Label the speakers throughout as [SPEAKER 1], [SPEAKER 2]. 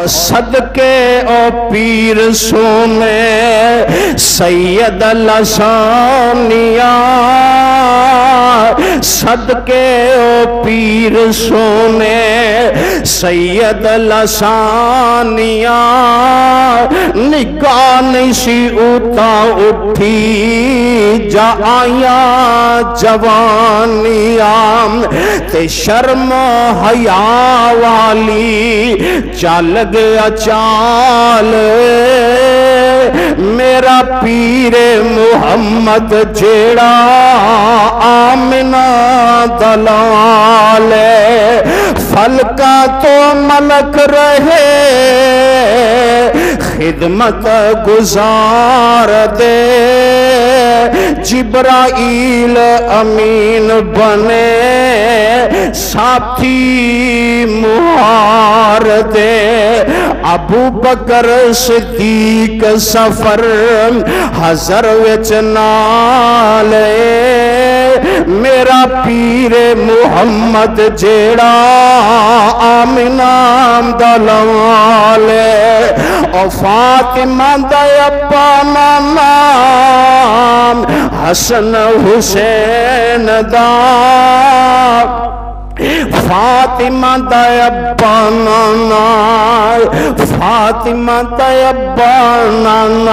[SPEAKER 1] اور صدقے او پیر سونے سید لسانیاں صدقے او پیر سونے سید لسانیاں نگاہ نہیں سی اوتا اٹھی جا آیاں جوانیاں تے شرم و حیا والی چل گیا چال میرا پیر محمد جیڑا آمنہ دلال فلکا تو ملک رہے خدمت گزار دے جبرائیل امین بنے ساتھی مہار دے ابو بکر صدیق سفر حضر وچ نالے میرا پیر محمد جیڑا آمنہ دلالے او فاطمہ دا ابا نام حسن حسین دا فاطمہ دا ابا نام فاطمہ دا ابا نام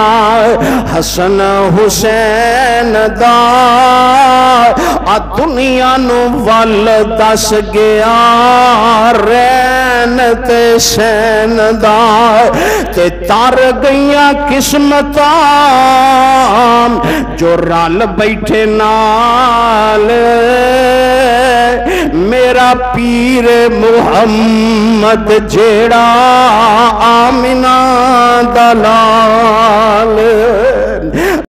[SPEAKER 1] حسن حسین دا دنیا نو ول دس گیا رین تے سین دا تے تار گئیاں قسمتاں جو رال بیٹھے نال میرا پیر محمد جیڑا آمنہ دلال